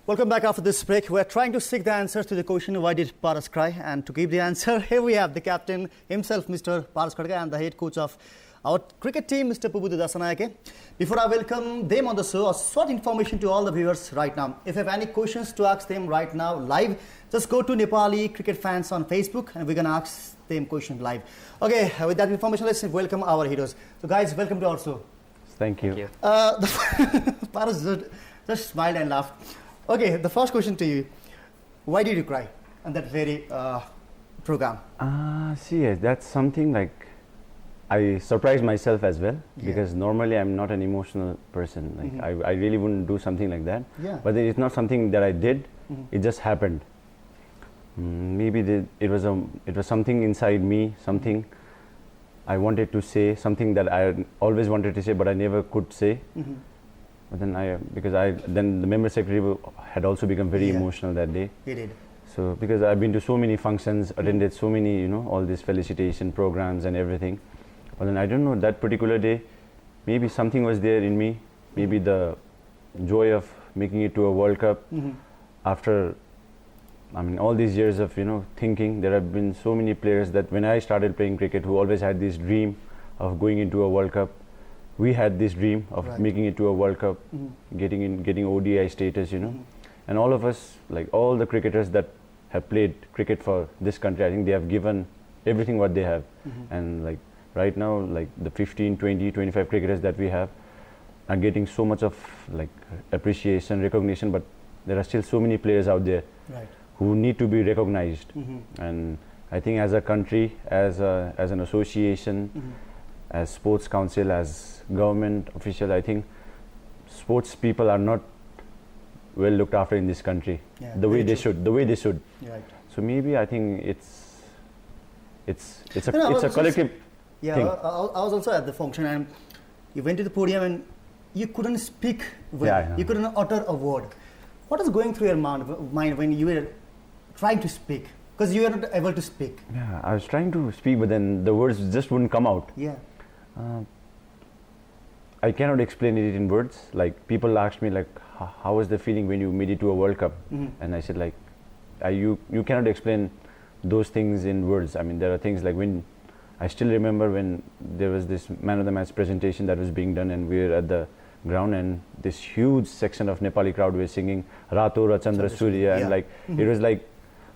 Welcome back after this break. We're trying to seek the answer to the question, why did Parash cry? And to give the answer, here we have the captain himself, Mr. Parash Khadka, and the head coach of our cricket team, Mr. Pubudu Dasanayake. Before I welcome them on the show, a short information to all the viewers right now. If you have any questions to ask them right now live, just go to Nepali Cricket Fans on Facebook and we're going to ask them questions live. Okay, with that information, let's welcome our heroes. So guys, welcome to our show. Thank you. Parash just smiled and laughed. Okay, the first question to you. Why did you cry on that very program? See, that's something like I surprised myself as well, because normally I'm not an emotional person. Like I really wouldn't do something like that. Yeah. But it's not something that I did. It just happened. Maybe it was something inside me, something I wanted to say, something that I always wanted to say, but I never could say. But then then the member secretary had also become very emotional that day. He did. So because I've been to so many functions, attended so many, all these felicitation programs and everything. But then I don't know, that particular day, maybe something was there in me. Maybe the joy of making it to a World Cup after, all these years of, thinking. There have been so many players that when I started playing cricket who always had this dream of going into a World Cup. We had this dream of making it to a World Cup, getting ODI status, and all of us, like all the cricketers that have played cricket for this country, I think they have given everything what they have. And like right now, like the 15, 20, 25 cricketers that we have are getting so much of like appreciation, recognition, but there are still so many players out there who need to be recognized. And I think as a country, as an association, as sports council, as government official, I think sports people are not well looked after in this country the way they should. Right. So maybe I think it's a collective thing. I was also at the function and you went to the podium and you couldn't speak well. You couldn't utter a word. What is going through your mind when you were trying to speak? Because you were not able to speak. Yeah, I was trying to speak, but then the words just wouldn't come out. Yeah. I cannot explain it in words. Like people asked me, like, how was the feeling when you made it to a World Cup? And I said, like, you cannot explain those things in words. There are things like when I still remember when there was this man of the match presentation that was being done, and we were at the ground, and this huge section of Nepali crowd were singing Rato Rachandra Surya, and like it was like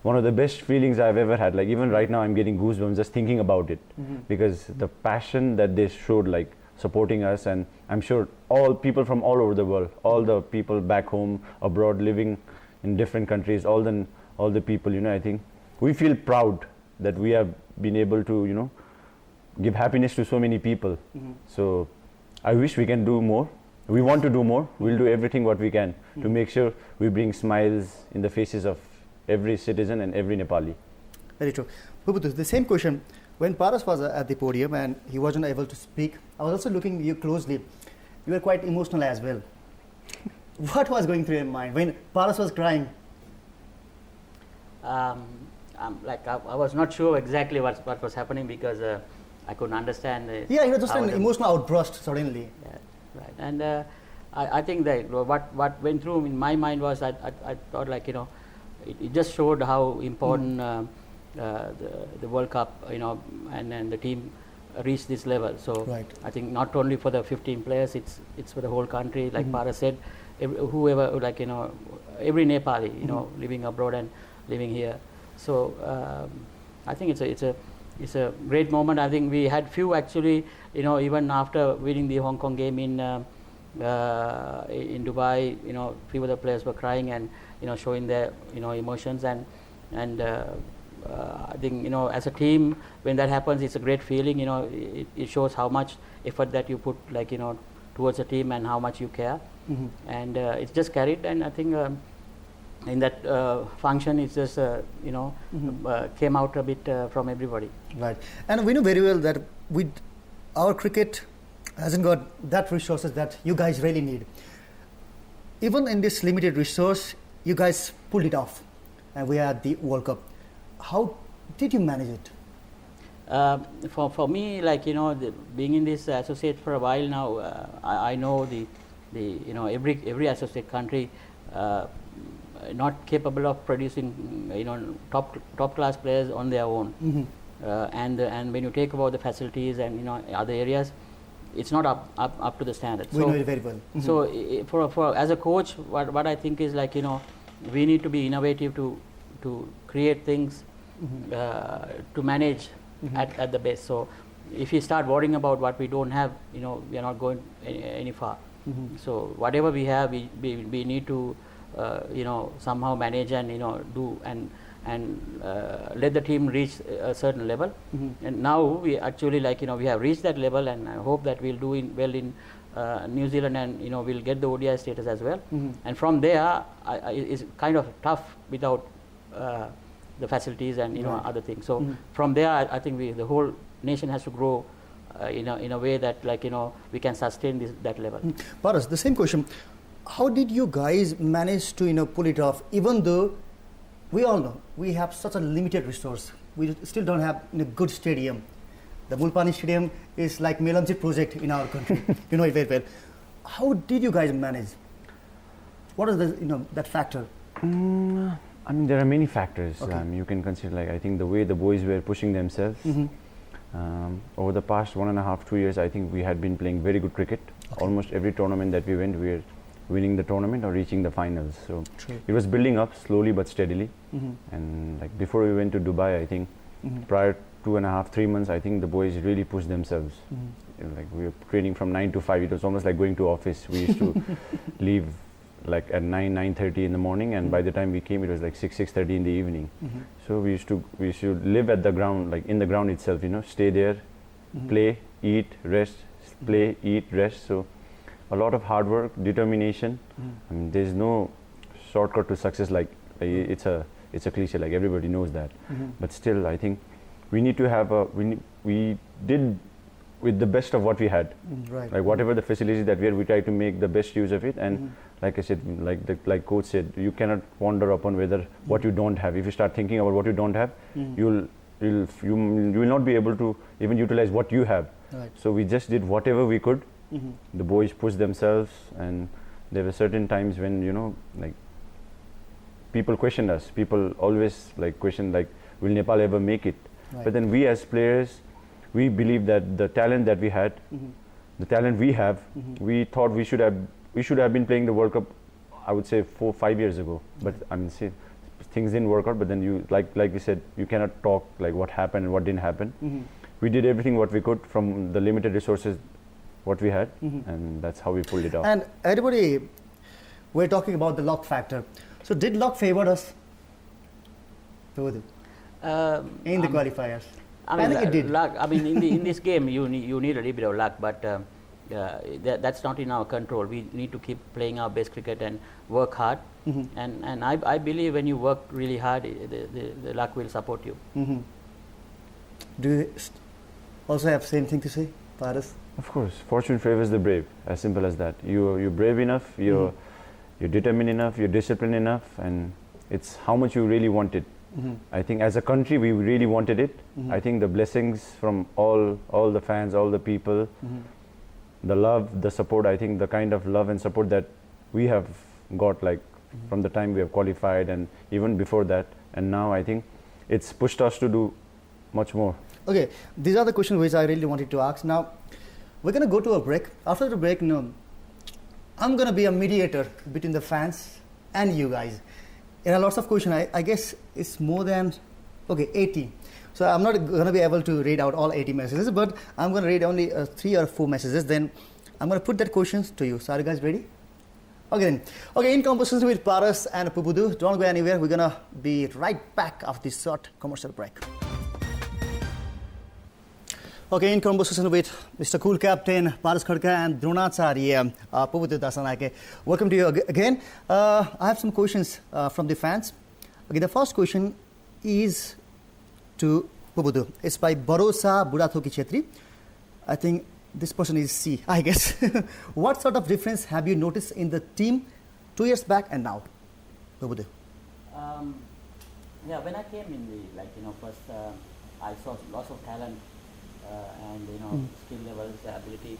one of the best feelings I've ever had. Like even right now I'm getting goosebumps just thinking about it, because the passion that they showed, like supporting us, and I'm sure all people from all over the world, all the people back home, abroad, living in different countries, all the people, I think we feel proud that we have been able to, give happiness to so many people. So I wish we can do more. We want to do more. We'll do everything what we can to make sure we bring smiles in the faces of every citizen and every Nepali. Very true. Pubudu, the same question. When Parash was at the podium and he wasn't able to speak, I was also looking at you closely. You were quite emotional as well. What was going through your mind when Parash was crying? I was not sure exactly what was happening, because I couldn't understand. It was just an emotional outburst suddenly. Yeah, right. And I think that what went through in my mind was I thought, like, it just showed how important the World Cup, and the team reached this level. So I think not only for the 15 players, it's for the whole country. Like Parash said, whoever, like, every Nepali, living abroad and living here. So I think it's a great moment. I think we had few actually, even after winning the Hong Kong game in Dubai, few of the players were crying and showing their emotions, and I think as a team, when that happens, it's a great feeling. It shows how much effort that you put, like, towards a team and how much you care. And it's just carried, and I think in that function, it's just came out a bit from everybody. Right, and we know very well that our cricket hasn't got that resources that you guys really need. Even in this limited resource, you guys pulled it off, and we had the World Cup. How did you manage it? For me, like, being in this associate for a while now, I know the every associate country not capable of producing top class players on their own. And when you take about the facilities and other areas, it's not up to the standard. We know it very well. So for as a coach, what I think is like we need to be innovative to create things to manage at the base. So if we start worrying about what we don't have, we are not going any far. So whatever we have, we need to somehow manage and do and let the team reach a certain level. And now we actually we have reached that level, and I hope that we'll do well in New Zealand, and we'll get the ODI status as well. And from there, it's kind of tough without the facilities and other things. So from there, I think the whole nation has to grow in a way that we can sustain that level. Parash, the same question. How did you guys manage to pull it off, even though we all know we have such a limited resource? We still don't have a good stadium. The Mulpani Stadium is like Melamji project in our country. You know it very well. How did you guys manage? What is the that factor? I mean, there are many factors. Okay. You can consider, I think the way the boys were pushing themselves. Over the past 1.5, 2 years, I think we had been playing very good cricket. Okay. Almost every tournament that we went, we were winning the tournament or reaching the finals. So True. it was building up slowly but steadily. And before we went to Dubai, I think prior 2.5, 3 months, I think the boys really pushed themselves. We were training from 9 to 5. It was almost like going to office. We used to leave at 9:30 in the morning, and by the time we came, it was 6:30 in the evening. So we used to live at the ground, in the ground itself. Stay there, play, eat, rest, play, eat, rest. So a lot of hard work, determination. I mean, there's no shortcut to success. It's a cliche. Everybody knows that. But still, I think we need to have we did with the best of what we had. Right. Whatever the facilities that we had, we tried to make the best use of it. And like I said, like coach said, you cannot wander upon what you don't have. If you start thinking about what you don't have, you will not be able to even utilize what you have. Right. So we just did whatever we could. The boys pushed themselves, and there were certain times when people questioned us. People always question will Nepal ever make it? Right. But then we as players, we believe that the talent that we had, the talent we have, we thought we should have been playing the World Cup, I would say 4-5 years ago. But I mean, see, things didn't work out. But then you like you said, you cannot talk what happened and what didn't happen. We did everything what we could from the limited resources what we had, and that's how we pulled it off. And everybody, we're talking about the luck factor. So did luck favor us? Pubudu, in the qualifiers? I think it did. Luck. I mean, in this game, you need a little bit of luck, but that's not in our control. We need to keep playing our best cricket and work hard. And I believe when you work really hard, the luck will support you. Do you also have same thing to say, Parash? Of course, fortune favors the brave. As simple as that. You're brave enough. You're determined enough. You're disciplined enough, and it's how much you really want it. I think as a country, we really wanted it. I think the blessings from all the fans, all the people, the love, the support. I think the kind of love and support that we have got, from the time we have qualified and even before that, and now I think it's pushed us to do much more. Okay, these are the questions which I really wanted to ask. Now, we're going to go to a break. After the break, I'm going to be a mediator between the fans and you guys. There are lots of questions. I guess it's more than 80. So I'm not going to be able to read out all 80 messages, but I'm going to read only 3 or 4 messages. Then I'm going to put that questions to you. So are you guys ready? Okay then. Okay, in conversation with Parash and Pubudu. Don't go anywhere. We're going to be right back after this short commercial break. Okay, in conversation with Mr. Cool Captain Parash Khadka and Dronacharya Pubudu Dasanayake. Welcome to you again. I have some questions from the fans. Okay, the first question is to Pubudu. It's by Barosa Budathoki Chetri. I think this person is C, I guess. What sort of difference have you noticed in the team 2 years back and now? Pubudu. Yeah, when I came in first I saw lots of talent. And skill levels, ability,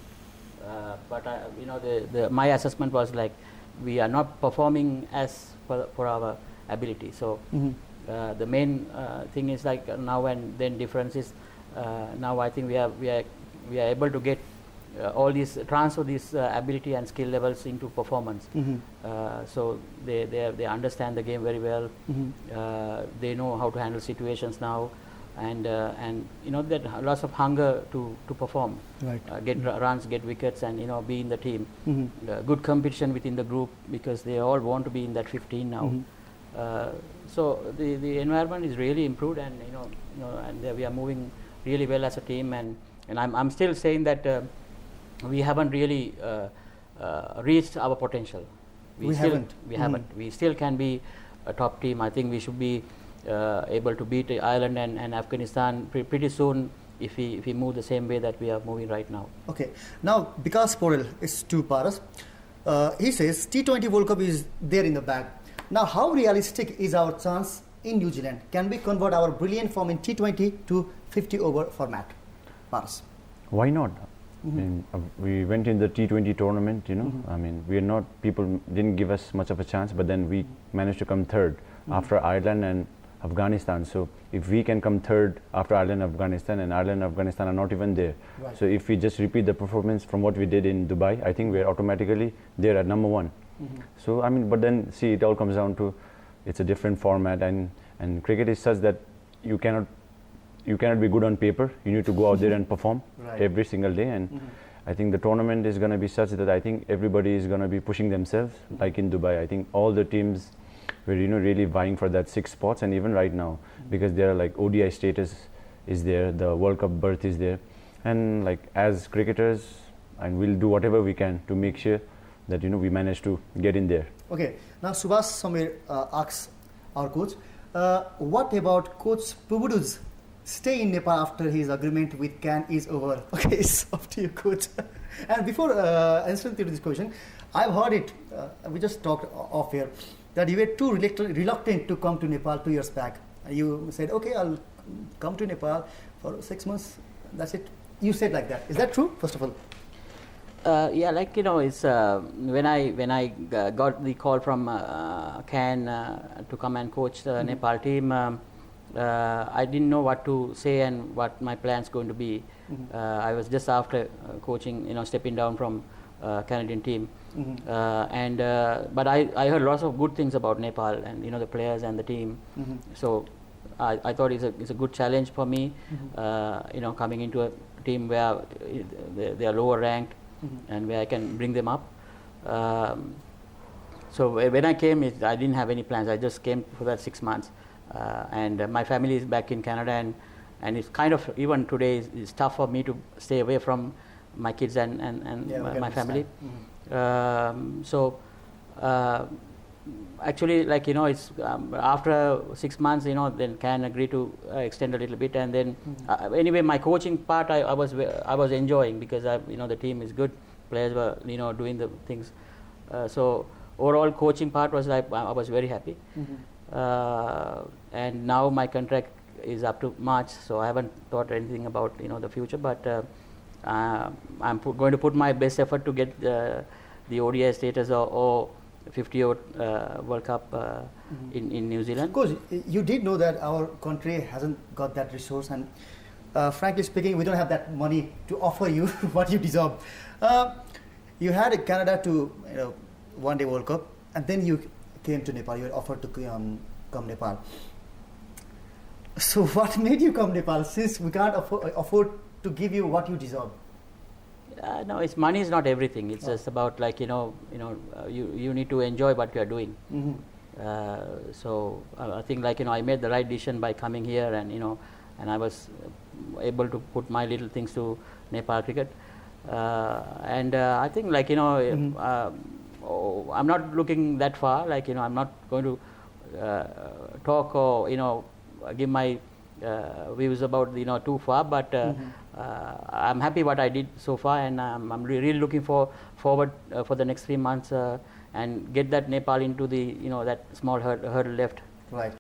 but my assessment was we are not performing as for our ability. So the main thing is like now and then difference is now I think we are able to get all these transfer these ability and skill levels into performance. So they understand the game very well. They know how to handle situations now, and you know that lots of hunger to perform, get runs, get wickets, and you know be in the team. Good competition within the group because they all want to be in that 15 now. So the environment is really improved, and you know and we are moving really well as a team, and I'm still saying that we haven't really reached our potential. We haven't. We still can be a top team. I think we should be able to beat Ireland and Afghanistan pretty soon if we move the same way that we are moving right now. Okay. Now, because Porel is to Paras, he says T20 World Cup is there in the bag. Now, how realistic is our chance in New Zealand? Can we convert our brilliant form in T20 to 50 over format? Paras. Why not? I mean, we went in the T20 tournament, you know. I mean, people didn't give us much of a chance, but then we managed to come third after Ireland and Afghanistan. So if we can come third after Ireland and Afghanistan, and Ireland and Afghanistan are not even there. So if we just repeat the performance from what we did in Dubai, I think we're automatically there at number one. So I mean, but then see, it all comes down to it's a different format, and cricket is such that you cannot be good on paper. You need to go out there and perform every single day, and I think the tournament is going to be such that I think everybody is going to be pushing themselves. Like in Dubai, I think all the teams were really vying for that 6 spots, and even right now because they're like ODI status is there, the World Cup berth is there, and like as cricketers, and we'll do whatever we can to make sure that we manage to get in there. Okay, now Subhash Samir asks our coach, what about Coach Pubudu's stay in Nepal after his agreement with CAN is over? Okay, it's up to you, coach. And before answering to this question, I've heard it, we just talked off here, that you were too reluctant to come to Nepal 2 years back. You said, okay, I'll come to Nepal for 6 months, that's it. You said like that. Is that true, first of all? Yeah, like it's when I got the call from CAN to come and coach the Nepal team, I didn't know what to say and what my plans going to be. I was just after coaching, stepping down from Canadian team, but I heard lots of good things about Nepal and the players and the team. So I thought it's a good challenge for me, coming into a team where they are lower ranked. And where I can bring them up. So when I came, I didn't have any plans. I just came for that 6 months, and my family is back in Canada, and it's kind of even today it's tough for me to stay away from my kids and my family. Actually, like it's after 6 months, then CAN agree to extend a little bit, and then anyway, my coaching part I was enjoying because the team is good, players were doing the things, so overall coaching part was I was very happy, and now my contract is up to March, so I haven't thought anything about the future, but I'm going to put my best effort to get the ODI status or 50 World Cup in New Zealand. Of course, you did know that our country hasn't got that resource, and frankly speaking, we don't have that money to offer you what you deserve. You had Canada to one day World Cup, and then you came to Nepal. You were offered to come Nepal. So what made you come Nepal? Since we can't afford to give you what you deserve. No, money is not everything. It's just about you need to enjoy what you are doing. So I think I made the right decision by coming here, and I was able to put my little things to Nepal cricket, and I think I'm not looking that far. I'm not going to talk or give my views about too far, but I'm happy what I did so far, and I'm really looking forward for the next 3 months and get that Nepal into the that small hurdle left. Right.